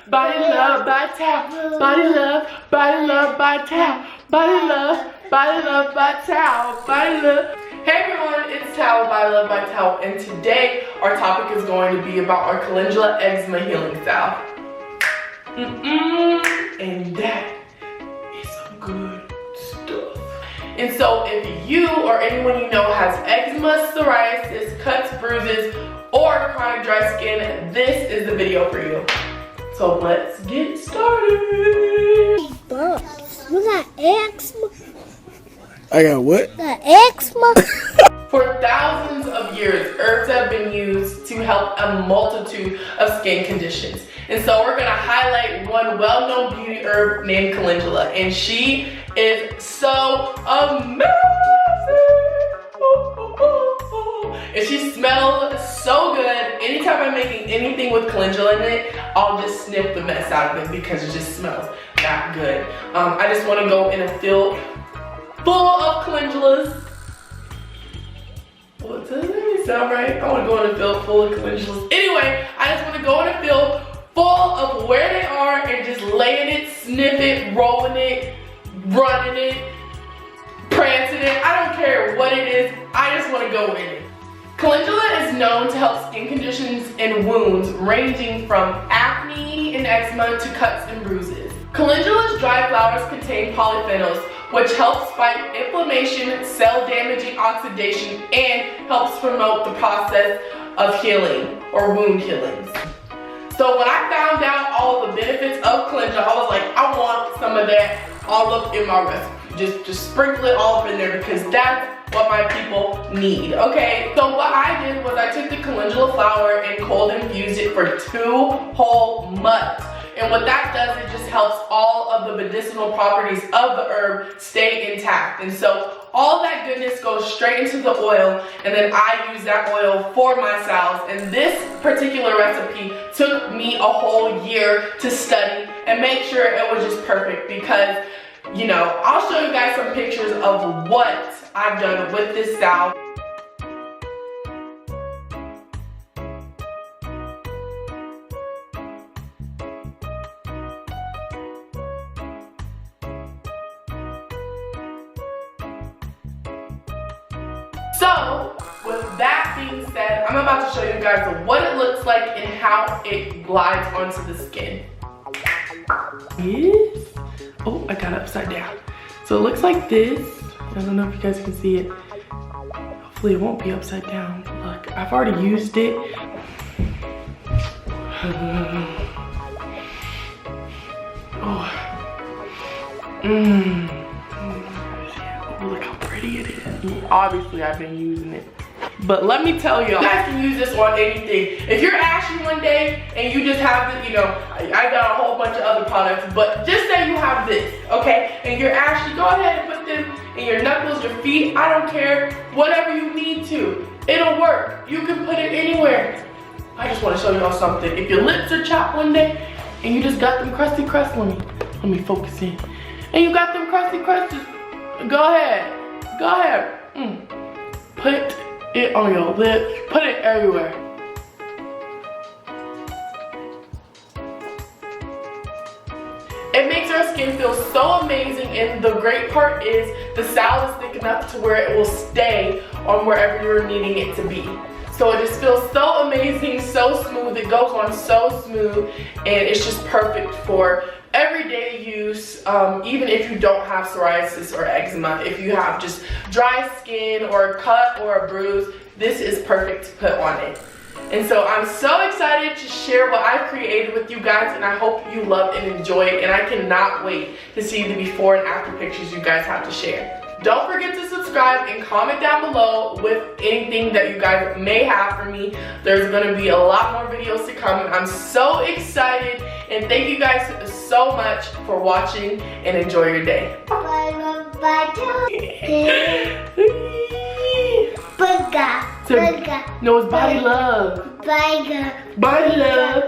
body love, body towel, body love, body love, body towel, body love, body love, body towel, body love. Hey everyone, it's Towel by Love by Towel, and today our topic is going to be about our Calendula Eczema healing salve. And that is some good stuff. And so if you or anyone you know has eczema, psoriasis, cuts, bruises, or chronic dry skin, this is the video for you. So let's get started. You got eczema? I got what? Got eczema? For thousands of years, herbs have been used to help a multitude of skin conditions. And so we're gonna highlight one well-known beauty herb named Calendula. And she is so amazing. And she smells so good. Anytime I'm making anything with calendula in it, I'll just sniff the mess out of it because it just smells that good. I just wanna go in a field full of calendulas. Well, it doesn't even sound right. I want to go in a field full of calendulas. Anyway, I just want to go in a field full of where they are and just laying it, sniff it, rolling it, running it, prancing it. I don't care what it is. I just want to go in it. Calendula is known to help skin conditions and wounds ranging from acne and eczema to cuts and bruises. Calendula's dry flowers contain polyphenols, which helps fight inflammation, cell damaging oxidation, and helps promote the process of healing or wound healings. So when I found out all the benefits of calendula, I was like, I want some of that all up in my recipe. Just sprinkle it all up in there because that's what my people need, okay? So what I did was I took the calendula flower and cold infused it for 2 whole months. And what that does, it just helps all of the medicinal properties of the herb stay intact. And so all that goodness goes straight into the oil, and then I use that oil for my salves. And this particular recipe took me a whole year to study and make sure it was just perfect because, you know, I'll show you guys some pictures of what I've done with this salve. So, with that being said, I'm about to show you guys what it looks like and how it glides onto the skin. Yes. Oh, I got it upside down. So it looks like this. I don't know if you guys can see it. Hopefully it won't be upside down. Look, I've already used it. Oh, look how pretty it is. Obviously, I've been using it. But let me tell you guys can use this on anything. If you're ashy one day and you just have this, you know, I got a whole bunch of other products, but just say you have this, okay? And you're ashy, go ahead and put them in your knuckles, your feet, I don't care, whatever you need to. It'll work. You can put it anywhere. I just want to show y'all something. If your lips are chapped one day and you just got them crusty crusts, let me focus in. And you got them crusty crusts, go ahead. Put it on your lips, put it everywhere. It makes our skin feel so amazing, and the great part is the salve is thick enough to where it will stay on wherever you're needing it to be. So it just feels so amazing, so smooth, it goes on so smooth, and it's just perfect for everyday use, even if you don't have psoriasis or eczema. If you have just dry skin or a cut or a bruise, this is perfect to put on it. And so I'm so excited to share what I've created with you guys, and I hope you love and enjoy it, and I cannot wait to see the before and after pictures you guys have to share. Don't forget to subscribe and comment down below with anything that you guys may have for me. There's gonna be a lot more videos to come, and I'm so excited. And thank you guys so much for watching, and enjoy your day. No, it's body love. Body love.